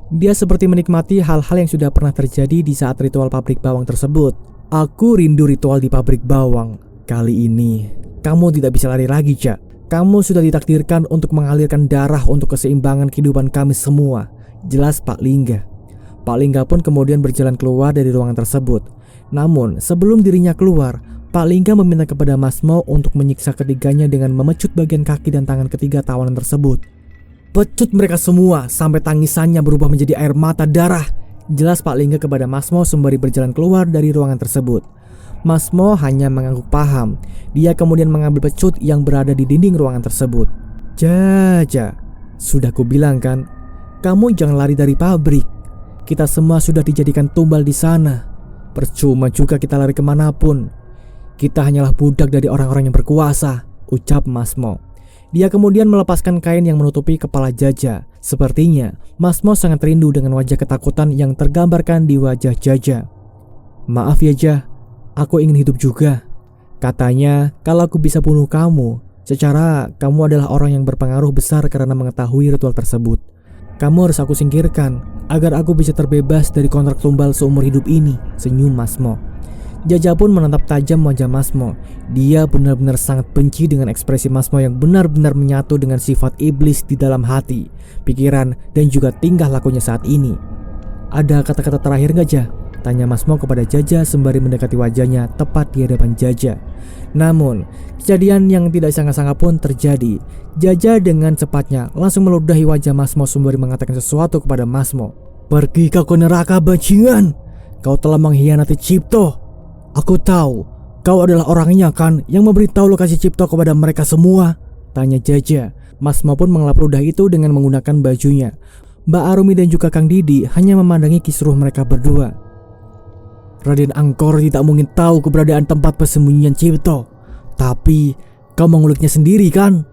Dia seperti menikmati hal-hal yang sudah pernah terjadi di saat ritual pabrik bawang tersebut. Aku rindu ritual di pabrik bawang. Kali ini, kamu tidak bisa lari lagi, Cak. Kamu sudah ditakdirkan untuk mengalirkan darah untuk keseimbangan kehidupan kami semua, jelas Pak Lingga. Pak Lingga pun kemudian berjalan keluar dari ruangan tersebut. Namun sebelum dirinya keluar, Pak Lingga meminta kepada Masmo untuk menyiksa ketiganya dengan memecut bagian kaki dan tangan ketiga tawanan tersebut. Pecut mereka semua sampai tangisannya berubah menjadi air mata darah, jelas Pak Lingga kepada Masmo sembari berjalan keluar dari ruangan tersebut. Masmo hanya mengangguk paham. Dia kemudian mengambil pecut yang berada di dinding ruangan tersebut. Jaja, sudah kubilang kan, kamu jangan lari dari pabrik. Kita semua sudah dijadikan tumbal di sana. Percuma juga kita lari kemanapun. Kita hanyalah budak dari orang-orang yang berkuasa, ucap Masmo. Dia kemudian melepaskan kain yang menutupi kepala Jaja. Sepertinya Masmo sangat rindu dengan wajah ketakutan yang tergambarkan di wajah Jaja. Maaf ya Ja, aku ingin hidup juga. Katanya kalau aku bisa bunuh kamu, secara kamu adalah orang yang berpengaruh besar karena mengetahui ritual tersebut. Kamu harus aku singkirkan agar aku bisa terbebas dari kontrak tumbal seumur hidup ini, senyum Masmo. Jaja pun menatap tajam wajah Masmo. Dia benar-benar sangat benci dengan ekspresi Masmo yang benar-benar menyatu dengan sifat iblis di dalam hati, pikiran, dan juga tingkah lakunya saat ini. Ada kata-kata terakhir gak Ja? Tanya Masmo kepada Jaja sembari mendekati wajahnya tepat di hadapan Jaja. Namun, kejadian yang tidak sangka-sangka pun terjadi. Jaja dengan cepatnya langsung meludahi wajah Masmo sembari mengatakan sesuatu kepada Masmo. Pergi kau ke neraka bajingan. Kau telah mengkhianati Cipto. Aku tahu, kau adalah orangnya kan yang memberitahu lokasi Cipto kepada mereka semua? Tanya Jaja. Masmo pun mengelap ludah itu dengan menggunakan bajunya. Mbak Arumi dan juga Kang Didi hanya memandangi kisruh mereka berdua. Raden Angkor tidak mungkin tahu keberadaan tempat persembunyian Cipto. Tapi kau menguliknya sendiri kan?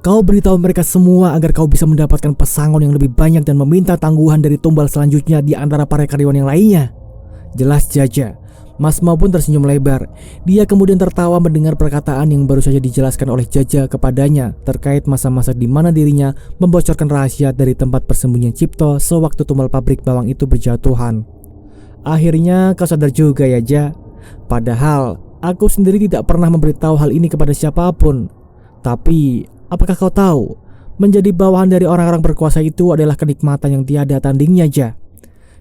Kau beritahu mereka semua agar kau bisa mendapatkan pesangon yang lebih banyak dan meminta tangguhan dari tumbal selanjutnya di antara para karyawan yang lainnya, jelas Jaja. Mas Mo pun tersenyum lebar. Dia kemudian tertawa mendengar perkataan yang baru saja dijelaskan oleh Jaja kepadanya terkait masa-masa di mana dirinya membocorkan rahasia dari tempat persembunyian Cipto sewaktu tumbal pabrik bawang itu berjatuhan. Akhirnya kau sadar juga ya, Ja. Padahal aku sendiri tidak pernah memberitahu hal ini kepada siapapun. Tapi apakah kau tahu, menjadi bawahan dari orang-orang berkuasa itu adalah kenikmatan yang tiada tandingnya, Ja.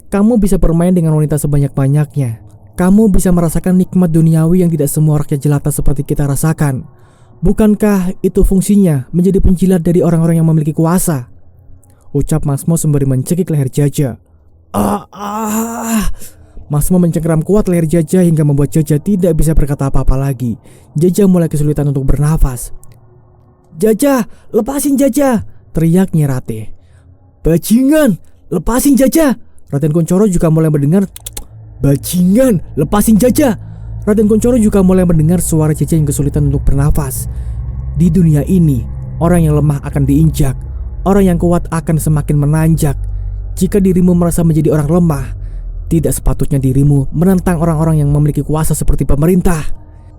Kamu bisa bermain dengan wanita sebanyak-banyaknya. Kamu bisa merasakan nikmat duniawi yang tidak semua rakyat jelata seperti kita rasakan. Bukankah itu fungsinya menjadi penjilat dari orang-orang yang memiliki kuasa? Ucap Mas Mo sembari mencekik leher Jaja. Mas Mo mencengkeram kuat leher Jaja hingga membuat Jaja tidak bisa berkata apa-apa lagi. Jaja mulai kesulitan untuk bernafas. Jaja, lepasin Jaja, teriak Nyi Rate. Bajingan, lepasin Jaja. Raden Kunchoro juga mulai mendengar. Bajingan, lepasin Jaja. Raden Kunchoro juga mulai mendengar suara Jaja yang kesulitan untuk bernafas. Di dunia ini, orang yang lemah akan diinjak, orang yang kuat akan semakin menanjak. Jika dirimu merasa menjadi orang lemah, tidak sepatutnya dirimu menentang orang-orang yang memiliki kuasa seperti pemerintah.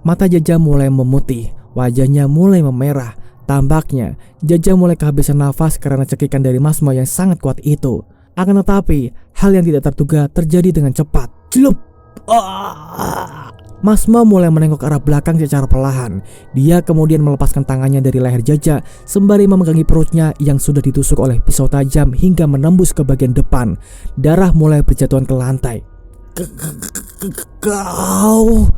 Mata Jaja mulai memutih, wajahnya mulai memerah. Tampaknya Jaja mulai kehabisan nafas karena cekikan dari Mas Mo yang sangat kuat itu. Akan tetapi, hal yang tidak terduga terjadi dengan cepat. Celup! Mas Mo mulai menengok ke arah belakang secara perlahan. Dia kemudian melepaskan tangannya dari leher Jaja sembari memegangi perutnya yang sudah ditusuk oleh pisau tajam hingga menembus ke bagian depan. Darah mulai berjatuhan ke lantai. Kau...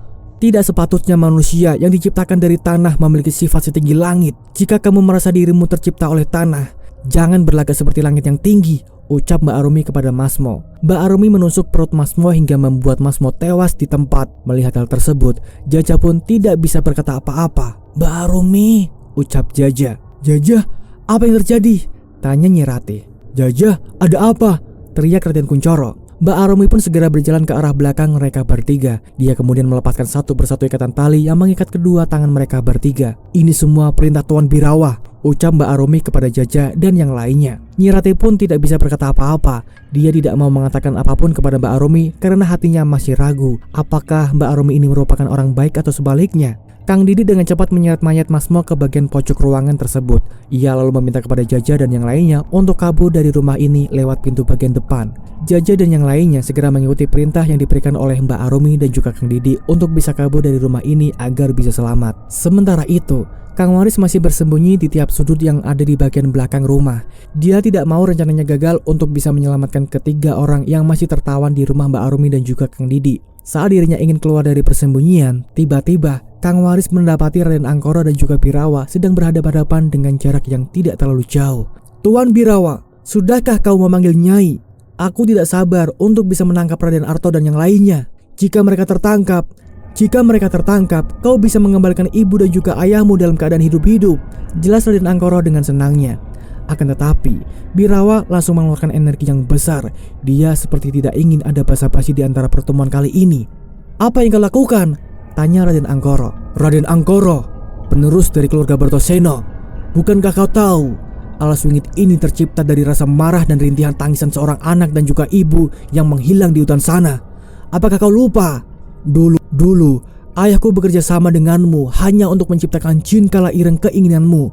Tidak sepatutnya manusia yang diciptakan dari tanah memiliki sifat setinggi langit. Jika kamu merasa dirimu tercipta oleh tanah, jangan berlagak seperti langit yang tinggi, ucap Mbak Arumi kepada Mas Mo. Mbak Arumi menusuk perut Mas Mo hingga membuat Mas Mo tewas di tempat. Melihat hal tersebut, Jaja pun tidak bisa berkata apa-apa. Mbak Arumi, ucap Jaja. Jaja, apa yang terjadi? Tanya Nyi Rate. Jaja, ada apa? Teriak Raden Kunchoro. Mbak Arumi pun segera berjalan ke arah belakang mereka bertiga. Dia kemudian melepaskan satu persatu ikatan tali yang mengikat kedua tangan mereka bertiga. Ini semua perintah Tuan Birawa, ucap Mbak Arumi kepada Jaja dan yang lainnya. Nyi Rate pun tidak bisa berkata apa-apa. Dia tidak mau mengatakan apapun kepada Mbak Arumi karena hatinya masih ragu. Apakah Mbak Arumi ini merupakan orang baik atau sebaliknya? Kang Didi dengan cepat menyeret mayat Mas Mo ke bagian pojok ruangan tersebut. Ia lalu meminta kepada Jaja dan yang lainnya untuk kabur dari rumah ini lewat pintu bagian depan. Jaja dan yang lainnya segera mengikuti perintah yang diberikan oleh Mbak Arumi dan juga Kang Didi untuk bisa kabur dari rumah ini agar bisa selamat. Sementara itu, Kang Waris masih bersembunyi di tiap sudut yang ada di bagian belakang rumah. Dia tidak mau rencananya gagal untuk bisa menyelamatkan ketiga orang yang masih tertawan di rumah Mbak Arumi dan juga Kang Didi. Saat dirinya ingin keluar dari persembunyian, tiba-tiba Kang Waris mendapati Raden Angkoro dan juga Birawa sedang berhadapan-hadapan dengan jarak yang tidak terlalu jauh. Tuan Birawa, sudahkah kau memanggil Nyai? Aku tidak sabar untuk bisa menangkap Raden Arto dan yang lainnya. Jika mereka tertangkap, kau bisa mengembalikan ibu dan juga ayahmu dalam keadaan hidup-hidup. Jelas Raden Angkoro dengan senangnya. Akan tetapi, Birawa langsung mengeluarkan energi yang besar. Dia seperti tidak ingin ada basa-basi di antara pertemuan kali ini. Apa yang kau lakukan? Tanya Raden Angkoro. Raden Angkoro, penerus dari keluarga Bartoseno. Bukankah kau tahu, alas wingit ini tercipta dari rasa marah dan rintihan tangisan seorang anak dan juga ibu yang menghilang di hutan sana. Apakah kau lupa? Dulu, ayahku bekerja sama denganmu hanya untuk menciptakan jin kala ireng keinginanmu.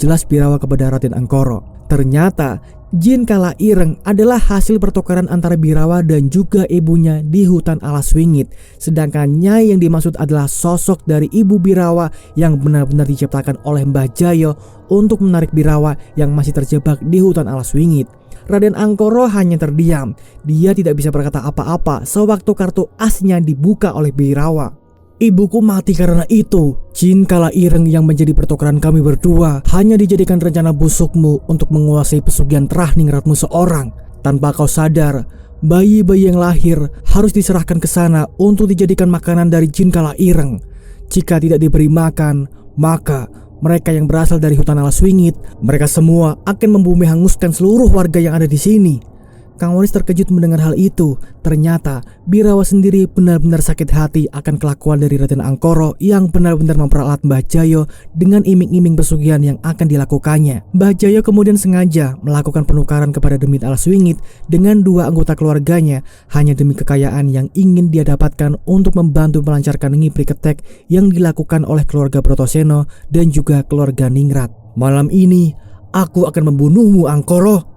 Jelas Birawa kepada Raden Angkoro. Ternyata jin kala ireng adalah hasil pertukaran antara Birawa dan juga ibunya di hutan alas wingit. Sedangkan Nyai yang dimaksud adalah sosok dari ibu Birawa yang benar-benar diciptakan oleh Mbah Jayo untuk menarik Birawa yang masih terjebak di hutan alas wingit. Raden Angkoro hanya terdiam. Dia tidak bisa berkata apa-apa sewaktu kartu asnya dibuka oleh Birawa. Ibuku mati karena itu. Jin kala ireng yang menjadi pertukaran kami berdua hanya dijadikan rencana busukmu untuk menguasai pesugihan terah ningratmu seorang. Tanpa kau sadar, bayi-bayi yang lahir harus diserahkan ke sana untuk dijadikan makanan dari jin kala ireng. Jika tidak diberi makan, maka mereka yang berasal dari hutan alas wingit, mereka semua akan membumi hanguskan seluruh warga yang ada di sini. Kang Waris terkejut mendengar hal itu. Ternyata Birawa sendiri benar-benar sakit hati akan kelakuan dari Raden Angkoro yang benar-benar memperalat Mbah Jayo dengan iming-iming pesugihan yang akan dilakukannya. Mbah Jayo kemudian sengaja melakukan penukaran kepada Demit Alaswingit dengan 2 anggota keluarganya hanya demi kekayaan yang ingin dia dapatkan untuk membantu melancarkan ngipri ketek yang dilakukan oleh keluarga Brotoseno dan juga keluarga Ningrat. Malam ini aku akan membunuhmu, Angkoro.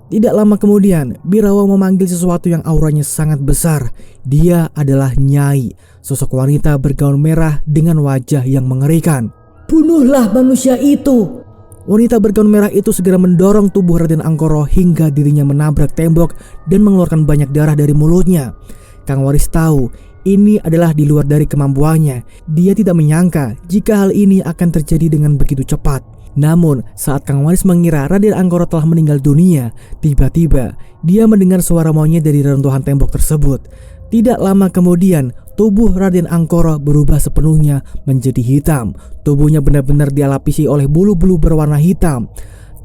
Tidak lama kemudian, Birawa memanggil sesuatu yang auranya sangat besar. Dia adalah Nyai, sosok wanita bergaun merah dengan wajah yang mengerikan. Bunuhlah manusia itu! Wanita bergaun merah itu segera mendorong tubuh Raden Angkoro hingga dirinya menabrak tembok dan mengeluarkan banyak darah dari mulutnya. Kang Waris tahu ini adalah di luar dari kemampuannya. Dia tidak menyangka jika hal ini akan terjadi dengan begitu cepat. Namun saat Kang Waris mengira Raden Angkoro telah meninggal dunia, tiba-tiba dia mendengar suara monyet dari reruntuhan tembok tersebut. Tidak lama kemudian, tubuh Raden Angkoro berubah sepenuhnya menjadi hitam. Tubuhnya benar-benar dialapisi oleh bulu-bulu berwarna hitam.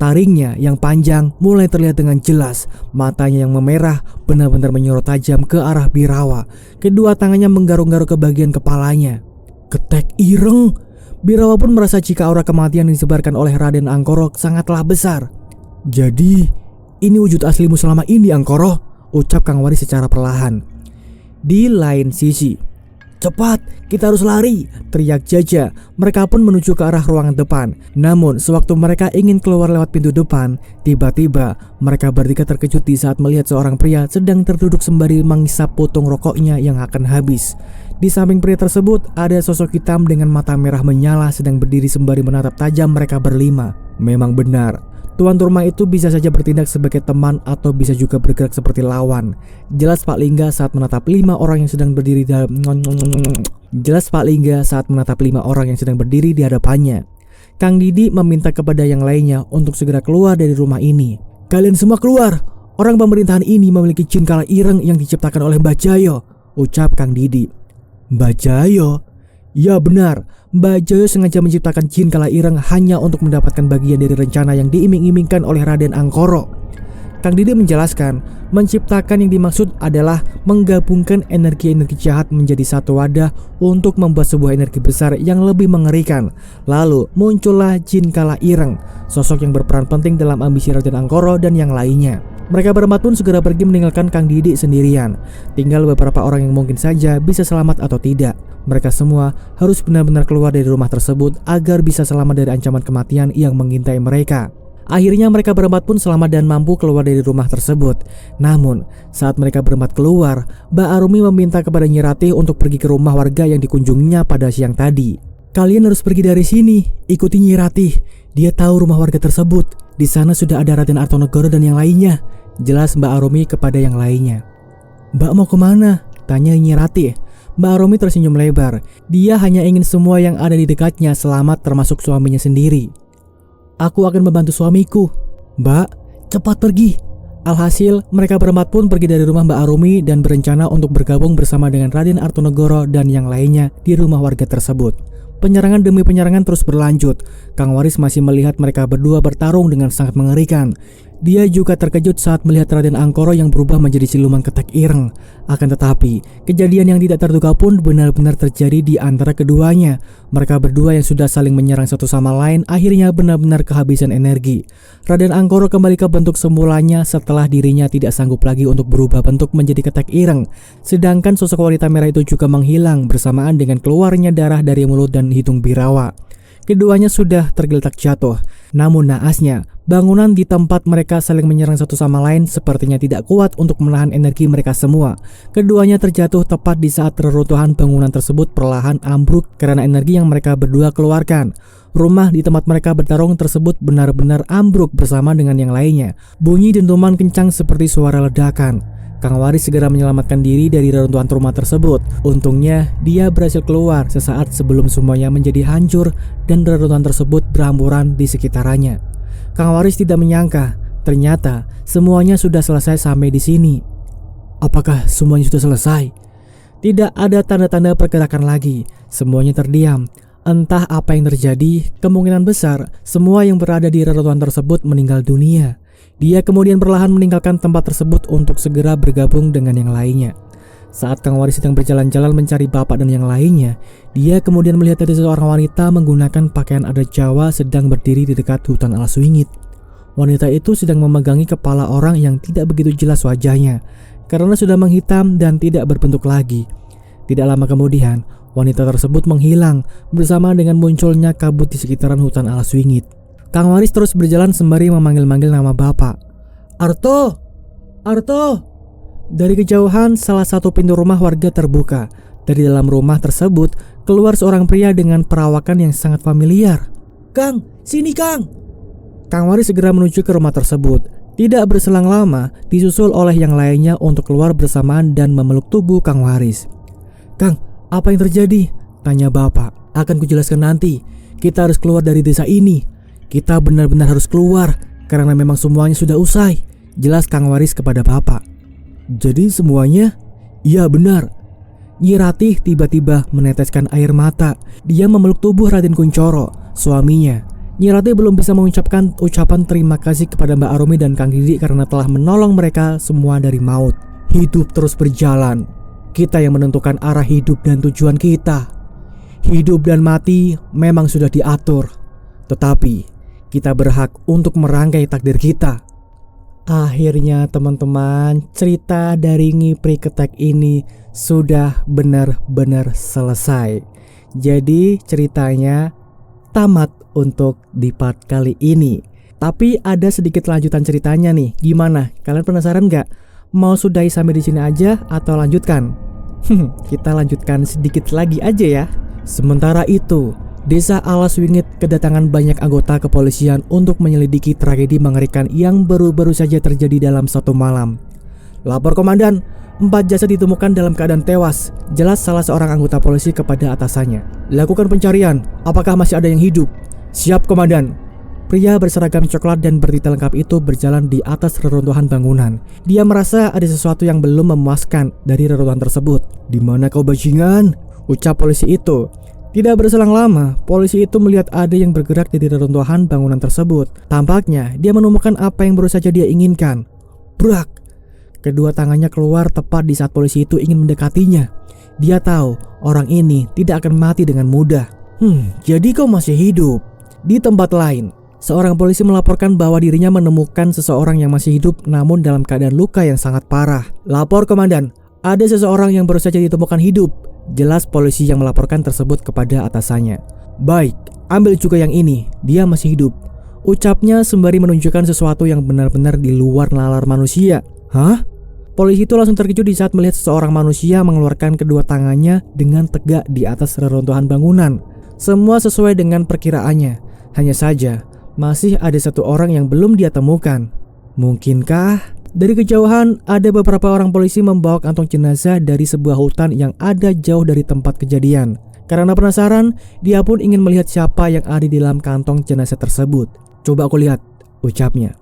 Taringnya yang panjang mulai terlihat dengan jelas. Matanya yang memerah benar-benar menyorot tajam ke arah Birawa. Kedua tangannya menggaruk-garuk ke bagian kepalanya. Ketek ireng! Birawa pun merasa jika aura kematian yang disebarkan oleh Raden Angkoro sangatlah besar. Jadi, ini wujud aslimu selama ini, Angkoro, ucap Kang Waris secara perlahan. Di lain sisi, cepat, kita harus lari, teriak Jaja. Mereka pun menuju ke arah ruangan depan. Namun, sewaktu mereka ingin keluar lewat pintu depan, tiba-tiba mereka bertiga terkejut di saat melihat seorang pria sedang terduduk sembari mengisap potong rokoknya yang akan habis. Di samping pria tersebut ada sosok hitam dengan mata merah menyala sedang berdiri sembari menatap tajam mereka berlima. Memang benar, tuan rumah itu bisa saja bertindak sebagai teman atau bisa juga bergerak seperti lawan. Jelas Pak Lingga saat menatap 5 orang yang sedang berdiri di hadapannya. Kang Didi meminta kepada yang lainnya untuk segera keluar dari rumah ini. Kalian semua keluar. Orang pemerintahan ini memiliki jin kala ireng yang diciptakan oleh Mbah Jayo, ucap Kang Didi. Mbah Jayo? Ya benar, Mbah Jayo sengaja menciptakan jin kala ireng hanya untuk mendapatkan bagian dari rencana yang diiming-imingkan oleh Raden Angkoro. Kang Didi menjelaskan, menciptakan yang dimaksud adalah menggabungkan energi-energi jahat menjadi satu wadah untuk membuat sebuah energi besar yang lebih mengerikan. Lalu muncullah jin kala ireng, sosok yang berperan penting dalam ambisi Raden Angkoro dan yang lainnya. Mereka berempat pun segera pergi meninggalkan Kang Didi sendirian. Tinggal beberapa orang yang mungkin saja bisa selamat atau tidak. Mereka semua harus benar-benar keluar dari rumah tersebut agar bisa selamat dari ancaman kematian yang mengintai mereka. Akhirnya mereka berempat pun selamat dan mampu keluar dari rumah tersebut. Namun saat mereka berempat keluar, Mbak Arumi meminta kepada Nyi Ratih untuk pergi ke rumah warga yang dikunjunginya pada siang tadi. Kalian harus pergi dari sini, ikuti Nyi Ratih. Dia tahu rumah warga tersebut. Di sana sudah ada Raden Artonegoro dan yang lainnya, jelas Mbak Arumi kepada yang lainnya. Mbak mau kemana? Tanya Nyi Ratih. Mbak Arumi tersenyum lebar. Dia hanya ingin semua yang ada di dekatnya selamat termasuk suaminya sendiri. Aku akan membantu suamiku. Mbak, cepat pergi. Alhasil, mereka berempat pun pergi dari rumah Mbak Arumi dan berencana untuk bergabung bersama dengan Raden Artonegoro dan yang lainnya di rumah warga tersebut. Penyerangan demi penyerangan terus berlanjut. Kang Waris masih melihat mereka berdua bertarung dengan sangat mengerikan. Dia juga terkejut saat melihat Raden Angkoro yang berubah menjadi siluman ketek ireng. Akan tetapi, kejadian yang tidak terduga pun benar-benar terjadi di antara keduanya. Mereka berdua yang sudah saling menyerang satu sama lain akhirnya benar-benar kehabisan energi. Raden Angkoro kembali ke bentuk semulanya setelah dirinya tidak sanggup lagi untuk berubah bentuk menjadi ketek ireng. Sedangkan sosok wanita merah itu juga menghilang bersamaan dengan keluarnya darah dari mulut dan hidung Birawa. Keduanya sudah tergeletak jatuh. Namun naasnya, bangunan di tempat mereka saling menyerang satu sama lain sepertinya tidak kuat untuk menahan energi mereka semua. Keduanya terjatuh tepat di saat reruntuhan bangunan tersebut perlahan ambruk karena energi yang mereka berdua keluarkan. Rumah di tempat mereka bertarung tersebut benar-benar ambruk bersama dengan yang lainnya. Bunyi dentuman kencang seperti suara ledakan. Kang Waris segera menyelamatkan diri dari reruntuhan rumah tersebut. Untungnya, dia berhasil keluar sesaat sebelum semuanya menjadi hancur dan reruntuhan tersebut berhamburan di sekitarnya. Kang Waris tidak menyangka, ternyata semuanya sudah selesai sampai di sini. Apakah semuanya sudah selesai? Tidak ada tanda-tanda pergerakan lagi. Semuanya terdiam. Entah apa yang terjadi, kemungkinan besar semua yang berada di reruntuhan tersebut meninggal dunia. Dia kemudian perlahan meninggalkan tempat tersebut untuk segera bergabung dengan yang lainnya. Saat Kang Waris sedang berjalan-jalan mencari bapak dan yang lainnya, dia kemudian melihat ada seorang wanita menggunakan pakaian adat Jawa sedang berdiri di dekat hutan alas wingit. Wanita itu sedang memegangi kepala orang yang tidak begitu jelas wajahnya karena sudah menghitam dan tidak berbentuk lagi. Tidak lama kemudian, wanita tersebut menghilang bersama dengan munculnya kabut di sekitaran hutan alas wingit. Kang Waris terus berjalan sembari memanggil-manggil nama bapak. "Arto! Arto!" Dari kejauhan, salah satu pintu rumah warga terbuka. Dari dalam rumah tersebut, keluar seorang pria dengan perawakan yang sangat familiar. "Kang, sini Kang!" Kang Waris segera menuju ke rumah tersebut. Tidak berselang lama, disusul oleh yang lainnya untuk keluar bersamaan dan memeluk tubuh Kang Waris. "Kang, apa yang terjadi?" tanya bapak. "Akan kujelaskan nanti. Kita harus keluar dari desa ini. Kita benar-benar harus keluar karena memang semuanya sudah usai," jelas Kang Waris kepada bapak. "Jadi semuanya?" "Iya benar." Nyi Ratih tiba-tiba meneteskan air mata. Dia memeluk tubuh Raden Kuncoro, suaminya. Nyi Ratih belum bisa mengucapkan ucapan terima kasih kepada Mbak Arumi dan Kang Didi karena telah menolong mereka semua dari maut. Hidup terus berjalan. Kita yang menentukan arah hidup dan tujuan kita. Hidup dan mati memang sudah diatur, tetapi kita berhak untuk merangkai takdir kita. Akhirnya teman-teman, cerita dari Nyi Priketek ini sudah benar-benar selesai. Jadi ceritanya tamat untuk di part kali ini. Tapi ada sedikit lanjutan ceritanya nih. Gimana? Kalian penasaran gak? Mau sudahi sampai di sini aja atau lanjutkan? Kita lanjutkan sedikit lagi aja ya. Sementara itu, Desa Alas Wingit kedatangan banyak anggota kepolisian untuk menyelidiki tragedi mengerikan yang baru-baru saja terjadi dalam satu malam. "Lapor komandan, 4 jasad ditemukan dalam keadaan tewas," jelas salah seorang anggota polisi kepada atasannya. "Lakukan pencarian, apakah masih ada yang hidup?" "Siap komandan." Pria berseragam coklat dan berdetail lengkap itu berjalan di atas reruntuhan bangunan. Dia merasa ada sesuatu yang belum memuaskan dari reruntuhan tersebut. "Di mana kau bajingan?" ucap polisi itu. Tidak berselang lama, polisi itu melihat ada yang bergerak dari reruntuhan bangunan tersebut. Tampaknya dia menemukan apa yang baru saja dia inginkan. Brak! Kedua tangannya keluar tepat di saat polisi itu ingin mendekatinya. Dia tahu orang ini tidak akan mati dengan mudah. Jadi kau masih hidup. Di tempat lain, seorang polisi melaporkan bahwa dirinya menemukan seseorang yang masih hidup namun dalam keadaan luka yang sangat parah. "Lapor komandan, ada seseorang yang baru saja ditemukan hidup," jelas polisi yang melaporkan tersebut kepada atasannya. "Baik, ambil juga yang ini, dia masih hidup," ucapnya sembari menunjukkan sesuatu yang benar-benar di luar nalar manusia. "Hah?" Polisi itu langsung terkejut di saat melihat seseorang manusia mengeluarkan kedua tangannya dengan tegak di atas reruntuhan bangunan. Semua sesuai dengan perkiraannya. Hanya saja, masih ada satu orang yang belum dia temukan. Mungkinkah? Dari kejauhan, ada beberapa orang polisi membawa kantong jenazah dari sebuah hutan yang ada jauh dari tempat kejadian. Karena penasaran, dia pun ingin melihat siapa yang ada di dalam kantong jenazah tersebut. "Coba aku lihat," ucapnya.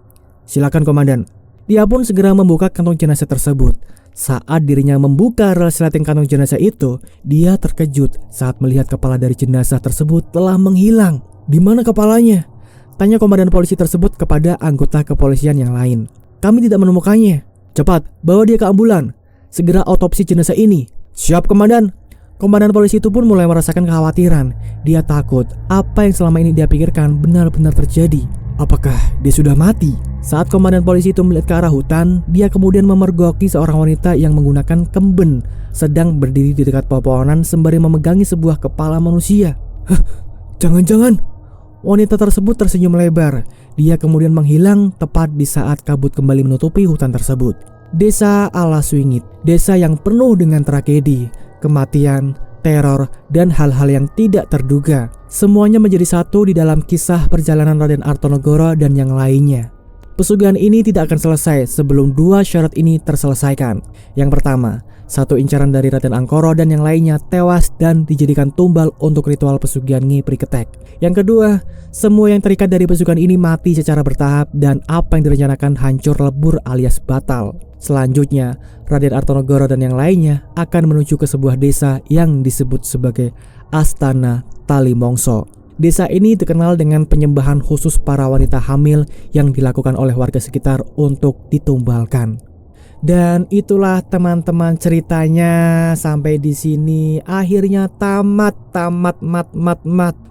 "Silakan komandan." Dia pun segera membuka kantong jenazah tersebut. Saat dirinya membuka resleting kantong jenazah itu, dia terkejut saat melihat kepala dari jenazah tersebut telah menghilang. "Di mana kepalanya?" tanya komandan polisi tersebut kepada anggota kepolisian yang lain. "Kami tidak menemukannya." "Cepat, bawa dia ke ambulan. Segera otopsi jenazah ini." "Siap komandan." Komandan polisi itu pun mulai merasakan kekhawatiran. Dia takut apa yang selama ini dia pikirkan benar-benar terjadi. Apakah dia sudah mati? Saat komandan polisi itu melihat ke arah hutan, dia kemudian memergoki seorang wanita yang menggunakan kemben sedang berdiri di dekat pepohonan sembari memegangi sebuah kepala manusia. "Hah, jangan-jangan." Wanita tersebut tersenyum lebar. Dia kemudian menghilang tepat di saat kabut kembali menutupi hutan tersebut. Desa Alas Wingit, desa yang penuh dengan tragedi, kematian, teror, dan hal-hal yang tidak terduga. Semuanya menjadi satu di dalam kisah perjalanan Raden Artonegoro dan yang lainnya. Pesugihan ini tidak akan selesai sebelum 2 syarat ini terselesaikan. Yang pertama, 1 incaran dari Raden Angkoro dan yang lainnya tewas dan dijadikan tumbal untuk ritual pesugihan Nyi Priketek. Yang kedua, semua yang terikat dari pesugihan ini mati secara bertahap dan apa yang direncanakan hancur lebur alias batal. Selanjutnya, Raden Artonegoro dan yang lainnya akan menuju ke sebuah desa yang disebut sebagai Astana Tali Mongso. Desa ini dikenal dengan penyembahan khusus para wanita hamil yang dilakukan oleh warga sekitar untuk ditumbalkan. Dan itulah teman-teman ceritanya, sampai di sini akhirnya tamat.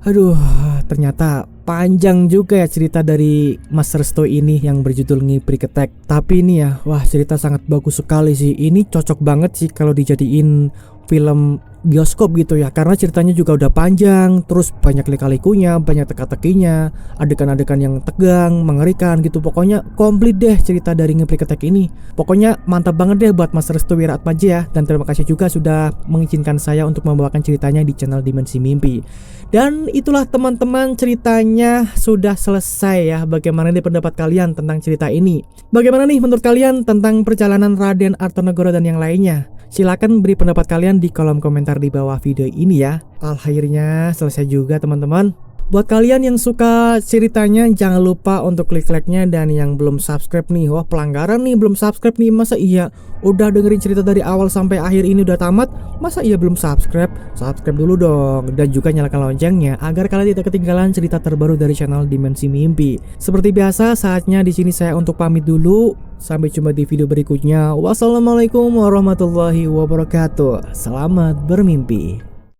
Aduh, ternyata panjang juga ya cerita dari Mas Resto ini yang berjudul Ngipri Ketek. Tapi ini ya, wah cerita sangat bagus sekali sih. Ini cocok banget sih kalau dijadiin film bioskop gitu ya, karena ceritanya juga udah panjang, terus banyak lika-likunya, banyak teka-tekinya, adegan-adegan yang tegang, mengerikan gitu. Pokoknya komplit deh cerita dari Ngipri Ketek ini. Pokoknya mantap banget deh buat Mas Resto Wiratmaja ya. Dan terima kasih juga sudah mengizinkan saya untuk membawakan ceritanya di channel Dimensi Mimpi. Dan itulah teman-teman, ceritanya sudah selesai ya. Bagaimana nih pendapat kalian tentang cerita ini? Bagaimana nih menurut kalian tentang perjalanan Raden Artonegoro dan yang lainnya? Silakan beri pendapat kalian di kolom komentar di bawah video ini ya. Akhirnya selesai juga teman-teman. Buat kalian yang suka ceritanya, jangan lupa untuk klik like-nya. Dan yang belum subscribe nih, wah pelanggaran nih, belum subscribe nih. Masa iya udah dengerin cerita dari awal sampai akhir ini udah tamat, masa iya belum subscribe? Subscribe dulu dong. Dan juga nyalakan loncengnya agar kalian tidak ketinggalan cerita terbaru dari channel Dimensi Mimpi. Seperti biasa, saatnya di sini saya untuk pamit dulu. Sampai jumpa di video berikutnya. Wassalamualaikum warahmatullahi wabarakatuh. Selamat bermimpi.